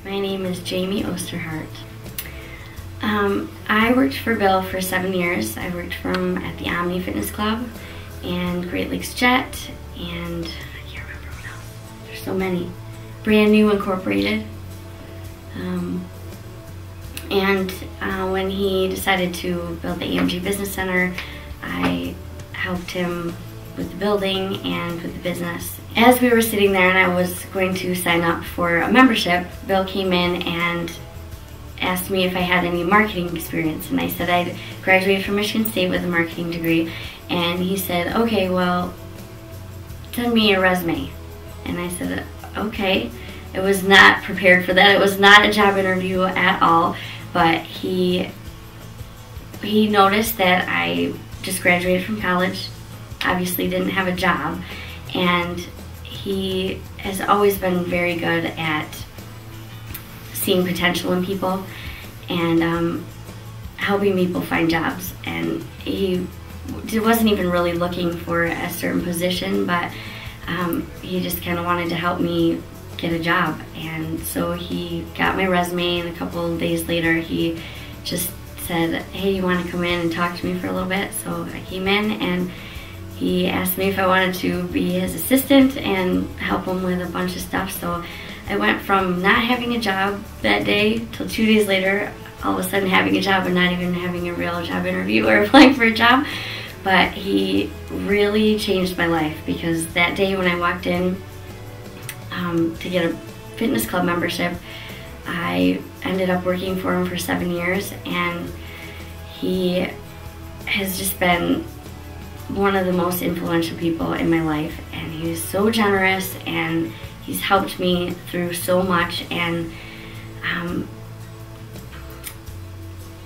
My name is Jamie Osterhart. I worked for Bill for 7 years. I worked for him at the Omni Fitness Club and Great Lakes Jet, and I can't remember what else. There's so many. Brand New Incorporated. When he decided to build the AMG Business Center, I helped him with the building and with the business. As we were sitting there and I was going to sign up for a membership, Bill came in and asked me if I had any marketing experience, and I said I'd graduated from Michigan State with a marketing degree, and he said, okay, well, send me your resume. And I said, okay. I was not prepared for that. It was not a job interview at all, but he noticed that I just graduated from college, obviously didn't have a job, and he has always been very good at seeing potential in people and helping people find jobs. And he wasn't even really looking for a certain position, but he just kind of wanted to help me get a job. And so he got my resume, and a couple of days later he just said, hey, you want to come in and talk to me for a little bit? So I came in and he asked me if I wanted to be his assistant and help him with a bunch of stuff. So I went from not having a job that day till 2 days later, all of a sudden having a job and not even having a real job interview or applying for a job. But he really changed my life, because that day when I walked in to get a fitness club membership, I ended up working for him for 7 years, and he has just been one of the most influential people in my life, and he's so generous, and he's helped me through so much, and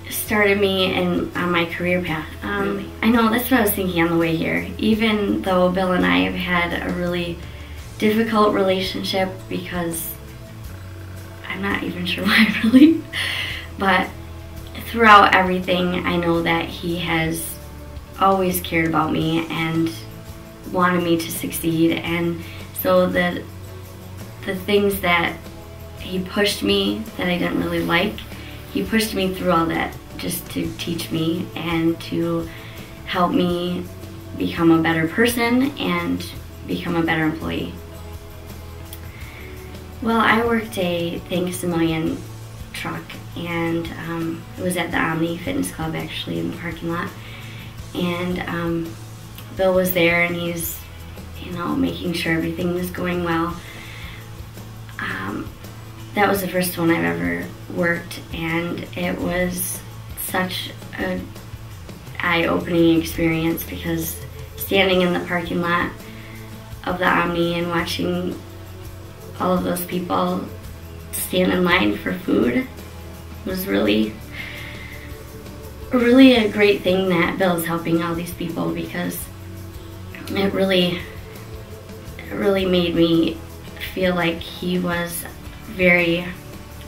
started me on my career path. I know, that's what I was thinking on the way here. Even though Bill and I have had a really difficult relationship, because I'm not even sure why really, but throughout everything I know that he has always cared about me and wanted me to succeed. And so the things that he pushed me that I didn't really like, he pushed me through all that just to teach me and to help me become a better person and become a better employee. Well, I worked a Thanks a Million truck, and it was at the Omni Fitness Club, actually, in the parking lot. And Bill was there, and he's, making sure everything was going well. That was the first one I've ever worked, and it was such an eye-opening experience, because standing in the parking lot of the Omni and watching all of those people stand in line for food was really a great thing that Bill's helping all these people, because it really made me feel like he was very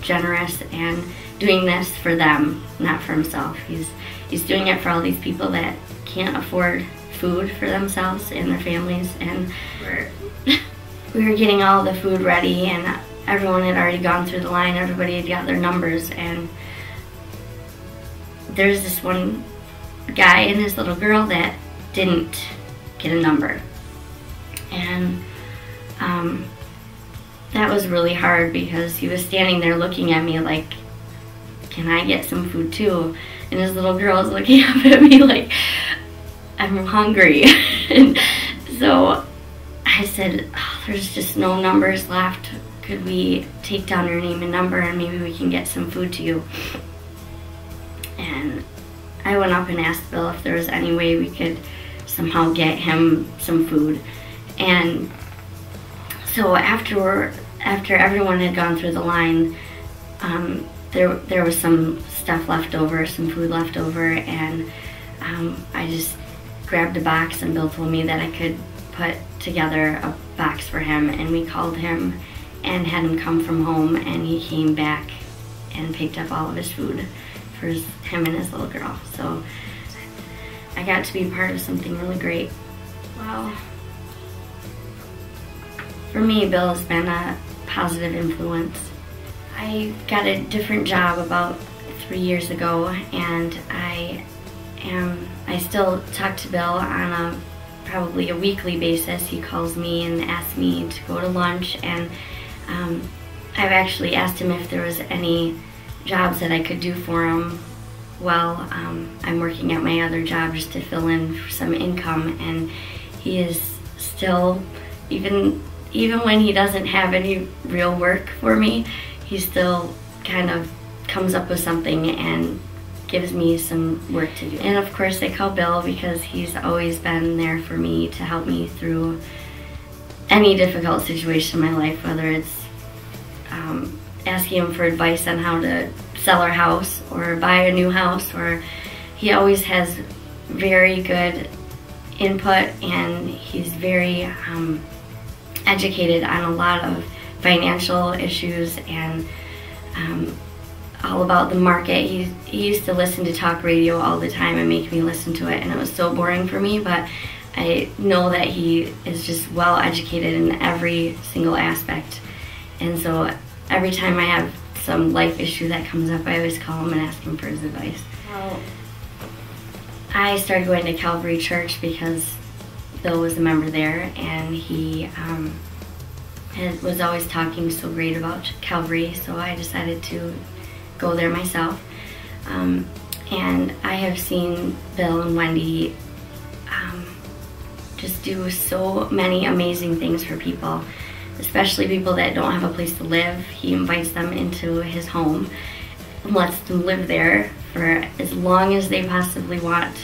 generous and doing this for them, not for himself. He's doing it for all these people that can't afford food for themselves and their families. And we were getting all the food ready, and everyone had already gone through the line. Everybody had got their numbers, and there's this one guy and his little girl that didn't get a number. And that was really hard, because he was standing there looking at me like, can I get some food too? And his little girl was looking up at me like, I'm hungry. And so I said, oh, there's just no numbers left. Could we take down your name and number, and maybe we can get some food to you? And I went up and asked Bill if there was any way we could somehow get him some food. And so after everyone had gone through the line, there was some stuff left over, some food left over, and I just grabbed a box, and Bill told me that I could put together a box for him, and we called him and had him come from home, and he came back and picked up all of his food for him and his little girl. So I got to be part of something really great. Well, for me, Bill has been a positive influence. I got a different job about 3 years ago, and I still talk to Bill on probably a weekly basis. He calls me and asks me to go to lunch, and I've actually asked him if there was any jobs that I could do for him while I'm working at my other job, just to fill in for some income. And he is still, even when he doesn't have any real work for me, he still kind of comes up with something and gives me some work to do. And of course I call Bill because he's always been there for me to help me through any difficult situation in my life, whether it's asking him for advice on how to sell our house or buy a new house, or he always has very good input, and he's very educated on a lot of financial issues and all about the market. He used to listen to talk radio all the time and make me listen to it, and it was so boring for me, but I know that he is just well educated in every single aspect. And so every time I have some life issue that comes up, I always call him and ask him for his advice. Well, I started going to Calvary Church because Bill was a member there, and he was always talking so great about Calvary, so I decided to go there myself. And I have seen Bill and Wendy just do so many amazing things for people, especially people that don't have a place to live. He invites them into his home and lets them live there for as long as they possibly want,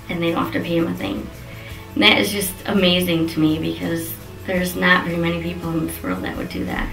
and they don't have to pay him a thing. And that is just amazing to me, because there's not very many people in this world that would do that.